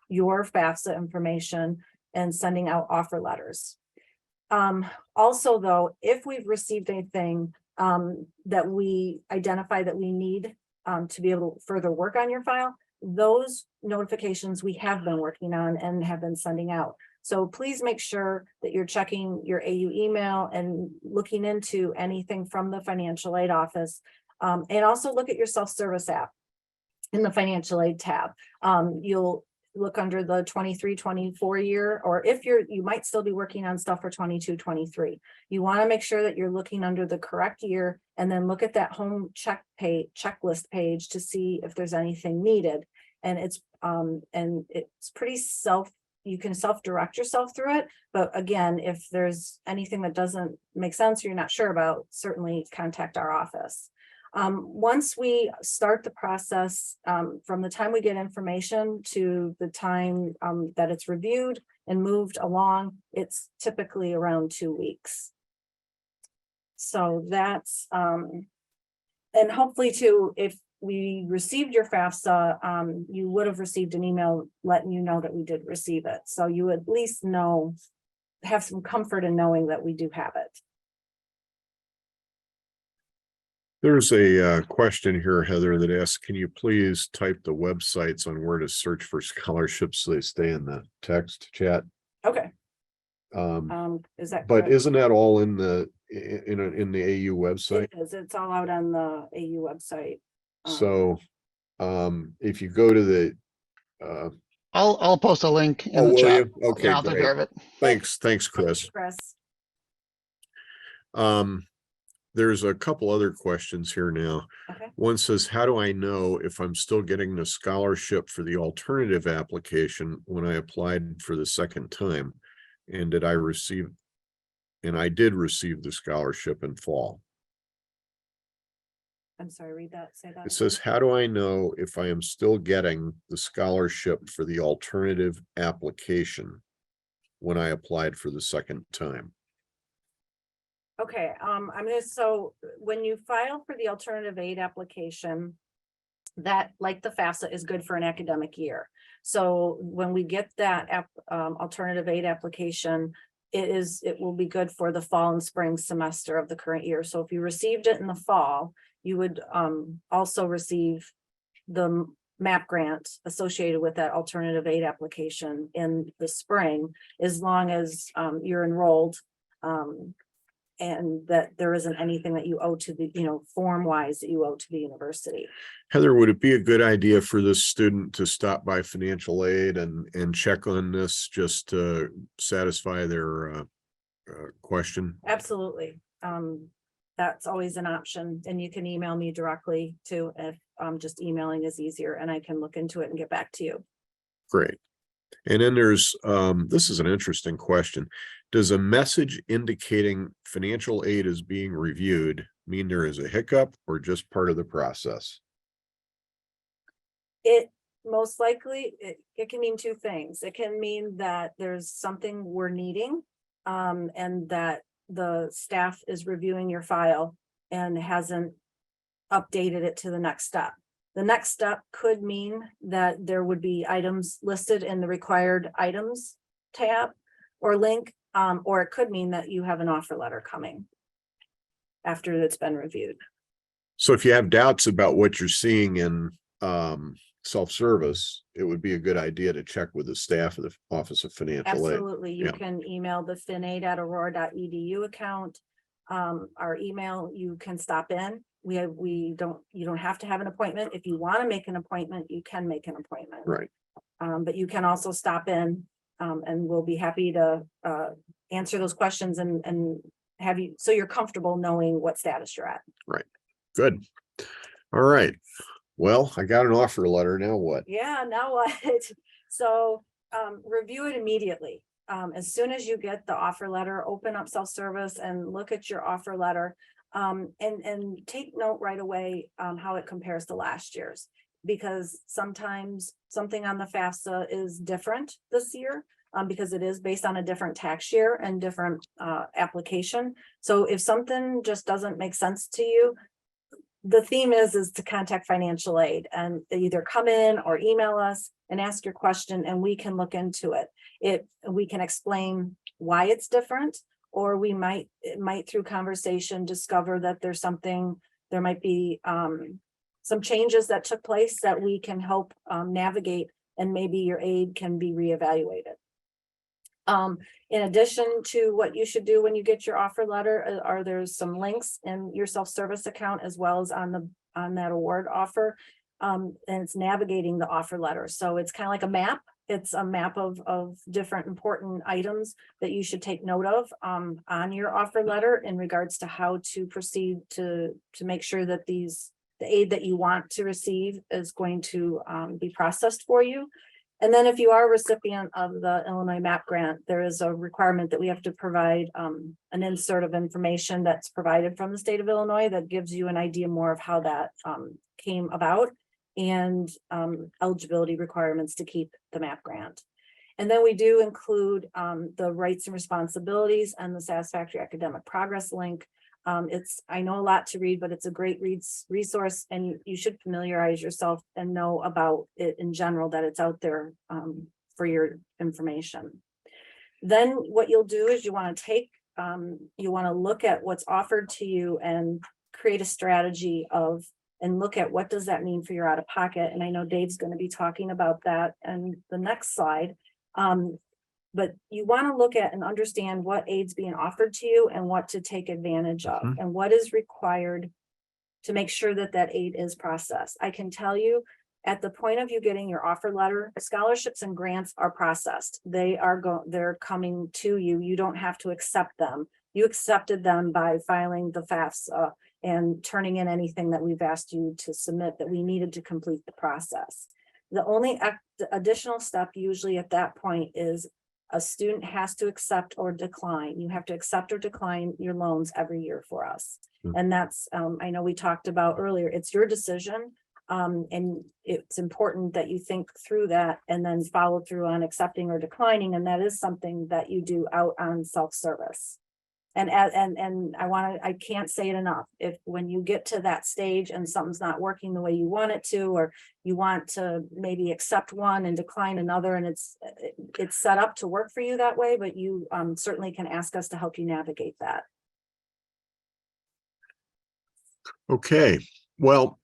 your FAFSA information and sending out offer letters. Also, though, if we've received anything that we identify that we need to be able to further work on your file, those notifications we have been working on and have been sending out. So please make sure that you're checking your AU email and looking into anything from the financial aid office. And also look at your self-service app in the financial aid tab. You'll look under the 23-24 year, or if you might still be working on stuff for 22-23. You want to make sure that you're looking under the correct year, and then look at that home checklist page to see if there's anything needed. And it's pretty you can self-direct yourself through it. But again, if there's anything that doesn't make sense or you're not sure about, certainly contact our office. Once we start the process, from the time we get information to the time that it's reviewed and moved along, it's typically around 2 weeks. So that's, and hopefully too, if we received your FAFSA, you would have received an email letting you know that we did receive it. So you at least have some comfort in knowing that we do have it. There's a question here, Heather, that asks, can you please type the websites on where to search for scholarships so they stay in the text chat? Okay. Is that correct? Isn't that all in the AU website? It is. It's all out on the AU website. So if you go to the I'll post a link in the chat. Okay, I'll take care of it. Thanks, Chris. There's a couple other questions here now. Okay. One says, how do I know if I'm still getting the scholarship for the alternative application when I applied for the second time? And did I receive, and I did receive the scholarship in fall. I'm sorry, read that, say that. It says, how do I know if I am still getting the scholarship for the alternative application when I applied for the second time? Okay, so when you file for the alternative aid application, that, like the FAFSA, is good for an academic year. So when we get that alternative aid application, it will be good for the fall and spring semester of the current year. So if you received it in the fall, you would also receive the MAP grant associated with that alternative aid application in the spring, as long as you're enrolled, and that there isn't anything that you owe to the, form wise that you owe to the university. Heather, would it be a good idea for this student to stop by financial aid and check on this just to satisfy their question? Absolutely. That's always an option, and you can email me directly too, if just emailing is easier, and I can look into it and get back to you. Great. And then there's, this is an interesting question. Does a message indicating financial aid is being reviewed mean there is a hiccup or just part of the process? It most likely, it can mean two things. It can mean that there's something we're needing, and that the staff is reviewing your file and hasn't updated it to the next step. The next step could mean that there would be items listed in the required items tab or link, or it could mean that you have an offer letter coming after it's been reviewed. So if you have doubts about what you're seeing in self-service, it would be a good idea to check with the staff of the Office of Financial Aid. Absolutely. You can email the finaid@aurora.edu account. Our email, you can stop in. You don't have to have an appointment. If you want to make an appointment, you can make an appointment. Right. But you can also stop in, and we'll be happy to answer those questions and have you, so you're comfortable knowing what status you're at. Right. Good. All right. Well, I got an offer letter. Now what? Yeah, now what? So review it immediately. As soon as you get the offer letter, open up self-service and look at your offer letter. And take note right away how it compares to last year's, because sometimes something on the FAFSA is different this year, because it is based on a different tax year and different application. So if something just doesn't make sense to you, the theme is to contact financial aid and either come in or email us and ask your question, and we can look into it. We can explain why it's different, or we might through conversation discover that there might be some changes that took place that we can help navigate, and maybe your aid can be reevaluated. In addition to what you should do when you get your offer letter, are there's some links in your self-service account as well as on that award offer. And it's navigating the offer letter. So it's kind of like a map. It's a map of different important items that you should take note of on your offer letter in regards to how to proceed to make sure that the aid that you want to receive is going to be processed for you. And then if you are a recipient of the Illinois MAP grant, there is a requirement that we have to provide an insert of information that's provided from the state of Illinois that gives you an idea more of how that came about, and eligibility requirements to keep the MAP grant. And then we do include the rights and responsibilities and the satisfactory academic progress link. I know a lot to read, but it's a great resource, and you should familiarize yourself and know about it in general, that it's out there for your information. Then what you'll do is you want to look at what's offered to you and create a strategy and look at what does that mean for your out of pocket. And I know Dave's going to be talking about that in the next slide. But you want to look at and understand what aid's being offered to you and what to take advantage of, and what is required to make sure that that aid is processed. I can tell you, at the point of you getting your offer letter, scholarships and grants are processed. They're coming to you. You don't have to accept them. You accepted them by filing the FAFSA and turning in anything that we've asked you to submit that we needed to complete the process. The only additional step usually at that point is a student has to accept or decline. You have to accept or decline your loans every year for us. And that's, I know we talked about earlier, it's your decision. And it's important that you think through that and then follow through on accepting or declining. And that is something that you do out on self-service. And I can't say it enough. If when you get to that stage and something's not working the way you want it to, or you want to maybe accept one and decline another, and it's set up to work for you that way, but you certainly can ask us to help you navigate that. Okay, well,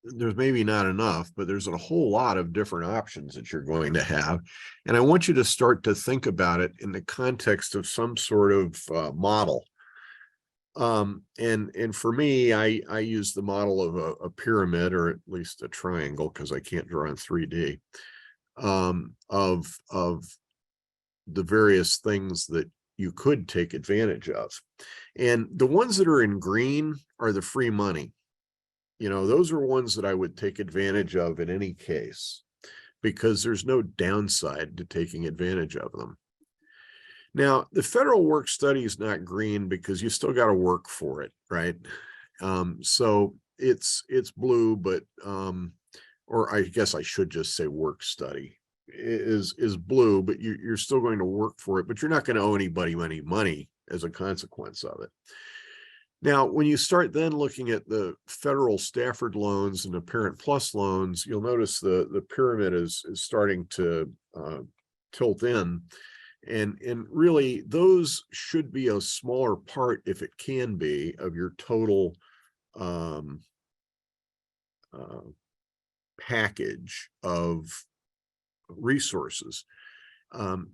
there's maybe not enough, but there's a whole lot of different options that you're going to have. And I want you to start to think about it in the context of some sort of model. And for me, I use the model of a pyramid, or at least a triangle, because I can't draw in 3D, of the various things that you could take advantage of. And the ones that are in green are the free money. Those are ones that I would take advantage of in any case, because there's no downside to taking advantage of them. Now, the federal work study is not green because you still got to work for it, right? So it's blue, but or I guess I should just say work study is blue, but you're still going to work for it, but you're not going to owe anybody any money as a consequence of it. Now, when you start then looking at the federal Stafford loans and the Parent Plus loans, you'll notice the pyramid is starting to tilt in. And really, those should be a smaller part, if it can be, of your total package of resources. The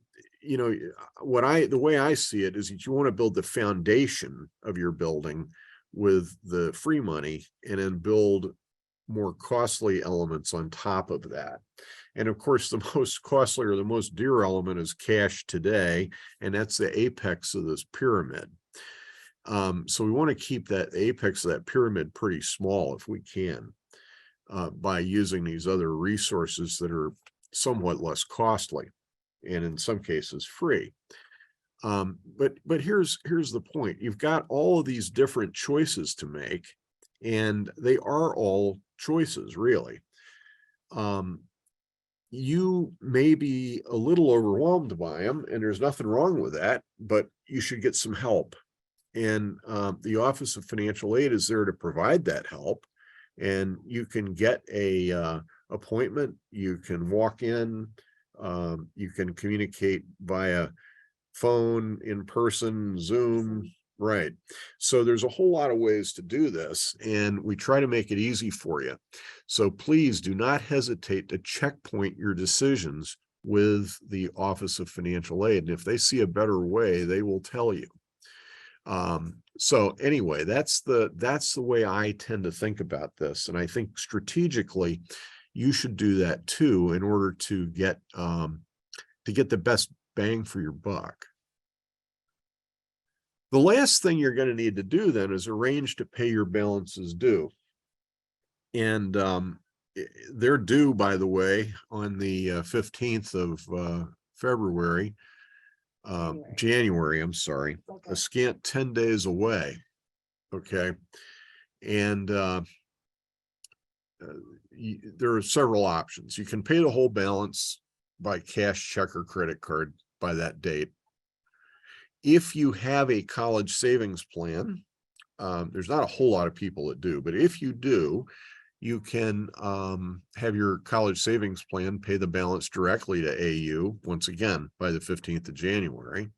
way I see it is that you want to build the foundation of your building with the free money, and then build more costly elements on top of that. And of course, the most costly or the most dear element is cash today, and that's the apex of this pyramid. So we want to keep that apex of that pyramid pretty small if we can, by using these other resources that are somewhat less costly, and in some cases free. But here's the point. You've got all of these different choices to make, and they are all choices, really. You may be a little overwhelmed by them, and there's nothing wrong with that, but you should get some help. And the Office of Financial Aid is there to provide that help. And you can get a appointment. You can walk in You can communicate via phone, in person, Zoom, right? So there's a whole lot of ways to do this, and we try to make it easy for you. So please do not hesitate to checkpoint your decisions with the Office of Financial Aid. And if they see a better way, they will tell you. So anyway, that's the way I tend to think about this. And I think strategically, you should do that too, in order to get the best bang for your buck. The last thing you're going to need to do then is arrange to pay your balances due. And they're due, by the way, on the 15th of February. January, I'm sorry, Okay. a scant 10 days away. Okay. And there are several options. You can pay the whole balance by cash, check, or credit card by that date. If you have a college savings plan, there's not a whole lot of people that do, but if you do, you can have your college savings plan pay the balance directly to AU, once again, by the 15th of January.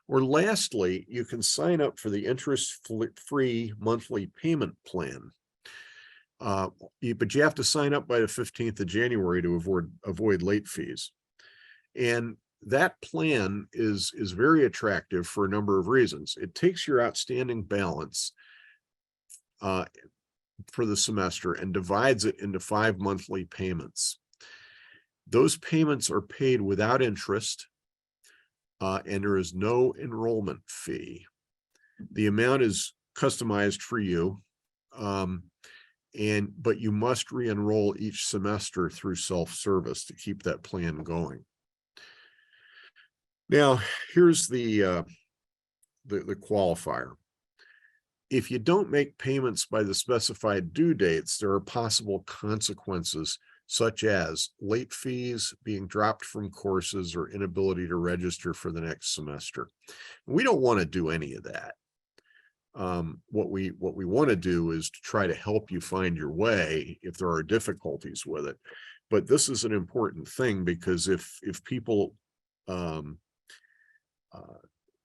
Or lastly, you can sign up for the interest-free monthly payment plan. But you have to sign up by the 15th of January to avoid late fees. And that plan is very attractive for a number of reasons. It takes your outstanding balance for the semester and divides it into 5 monthly payments. Those payments are paid without interest, and there is no enrollment fee. The amount is customized for you, but you must re-enroll each semester through self-service to keep that plan going. Now, here's the qualifier. If you don't make payments by the specified due dates, there are possible consequences such as late fees, being dropped from courses, or inability to register for the next semester. We don't want to do any of that. What we want to do is to try to help you find your way if there are difficulties with it. But this is an important thing, because if people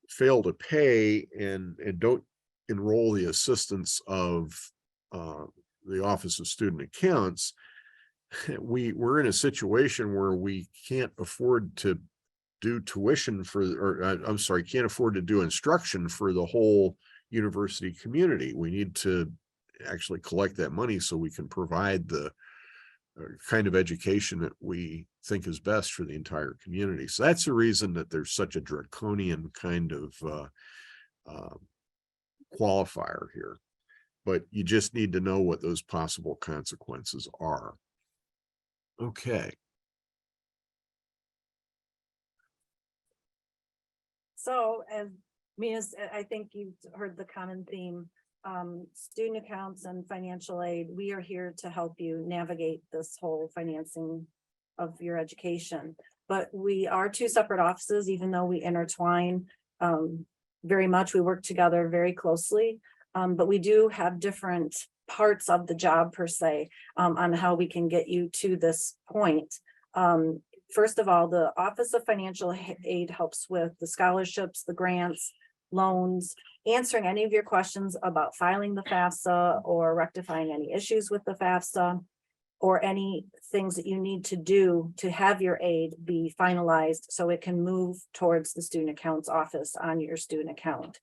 fail to pay and don't enroll the assistance of the Office of Student Accounts, we're in a situation where we can't afford to do tuition for, or I'm sorry, can't afford to do instruction for the whole university community. We need to actually collect that money so we can provide the kind of education that we think is best for the entire community. So that's the reason that there's such a draconian kind of qualifier here. But you just need to know what those possible consequences are. Okay. So, as I think you've heard the common theme, student accounts and financial aid, we are here to help you navigate this whole financing of your education. But we are two separate offices, even though we intertwine very much. We work together very closely, but we do have different parts of the job per se, on how we can get you to this point. First of all, the Office of Financial Aid helps with the scholarships, the grants, loans, answering any of your questions about filing the FAFSA or rectifying any issues with the FAFSA, or any things that you need to do to have your aid be finalized so it can move towards the student accounts office on your student account.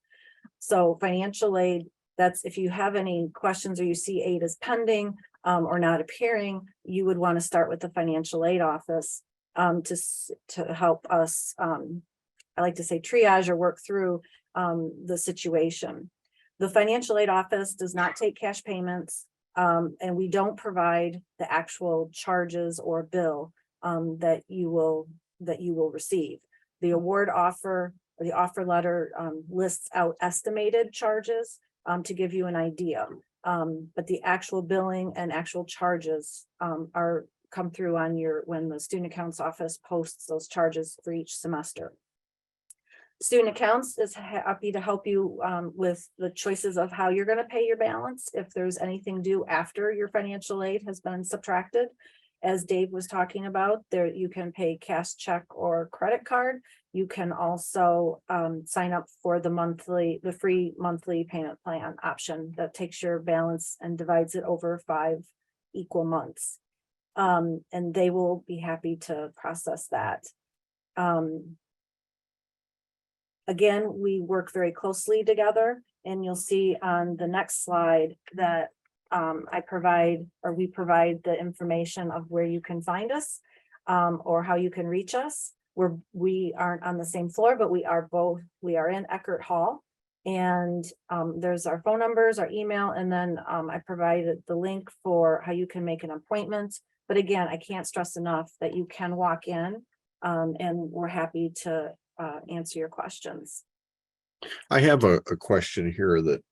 So financial aid, that's if you have any questions or you see aid is pending or not appearing, you would want to start with the financial aid office to help us, I like to say, triage or work through the situation. The financial aid office does not take cash payments, and we don't provide the actual charges or bill that you will receive. The award offer, or the offer letter, lists out estimated charges to give you an idea, but the actual billing and actual charges come through on when the student accounts office posts those charges for each semester. Student accounts is happy to help you with the choices of how you're going to pay your balance if there's anything due after your financial aid has been subtracted. as Dave was talking about, there you can pay cash, check, or credit card. You can also sign up for the free monthly payment plan option that takes your balance and divides it over 5 equal months. And they will be happy to process that. Again, we work very closely together, and you'll see on the next slide that we provide the information of where you can find us, or how you can reach us. We aren't on the same floor, but we are in Eckert Hall, and there's our phone numbers, our email, and then I provided the link for how you can make an appointment. But again, I can't stress enough that you can walk in, and we're happy to answer your questions. I have a question here that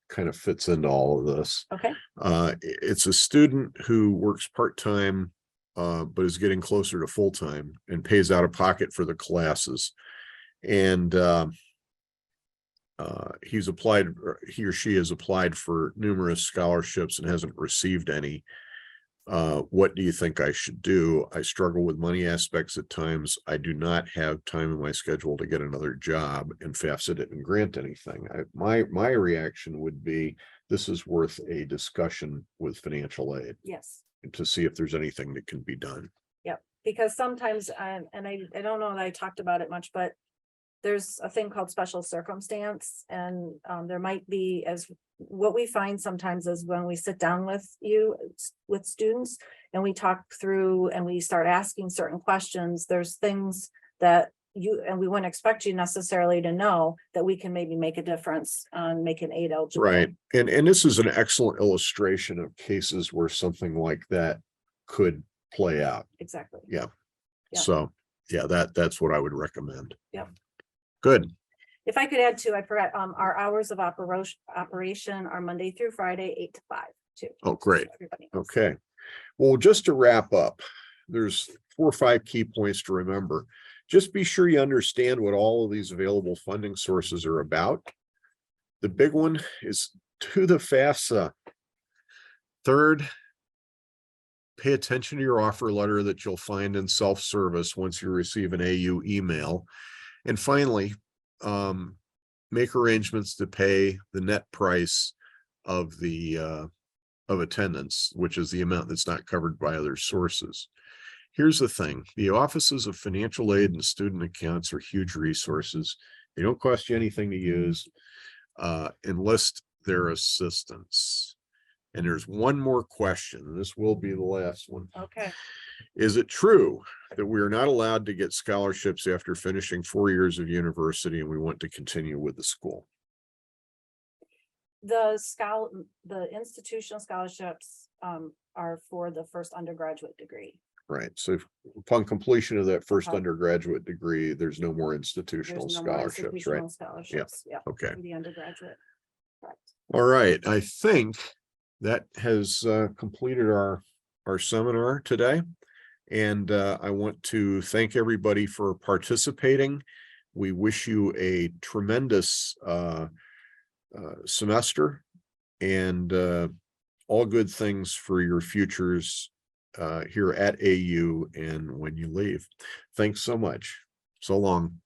kind of fits into all of this. Okay. It's a student who works part-time, but is getting closer to full-time and pays out of pocket for the classes. And he or she has applied for numerous scholarships and hasn't received any. What do you think I should do? I struggle with money aspects at times. I do not have time in my schedule to get another job, and FAFSA didn't grant anything. My reaction would be, this is worth a discussion with financial aid. Yes. To see if there's anything that can be done. Yep. Because sometimes, and I don't know that I talked about it much, but there's a thing called special circumstance, and there might be, as what we find sometimes is when we sit down with students and we talk through and we start asking certain questions, there's things that we wouldn't expect you necessarily to know that we can maybe make a difference on making aid eligible. Right. And this is an excellent illustration of cases where something like that could play out. Exactly. Yeah. Yeah. So yeah, that's what I would recommend. Yeah. Good. If I could add too, I forgot, our hours of operation are Monday through Friday, 8 to 5 too. Oh, great. So everybody knows. Okay. Well, just to wrap up, there's 4 or 5 key points to remember. Just be sure you understand what all of these available funding sources are about. The big one is to the FAFSA. Third, pay attention to your offer letter that you'll find in self-service once you receive an AU email. And finally, make arrangements to pay the net price of the of attendance, which is the amount that's not covered by other sources. Here's the thing: the offices of financial aid and student accounts are huge resources. They don't cost you anything to use. Enlist their assistance. And there's one more question, and this will be the last one. Okay. Is it true that we are not allowed to get scholarships after finishing 4 years of university and we want to continue with the school? The institutional scholarships are for the first undergraduate degree. Right. So upon completion of that first Okay. undergraduate degree, there's no more There's institutional no more scholarships, right? institutional scholarships. Yeah. Okay. For the undergraduate. Correct. All right. I think that has completed our seminar today. And I want to thank everybody for participating. We wish you a tremendous semester and all good things for your futures here at AU and when you leave. Thanks so much. So long.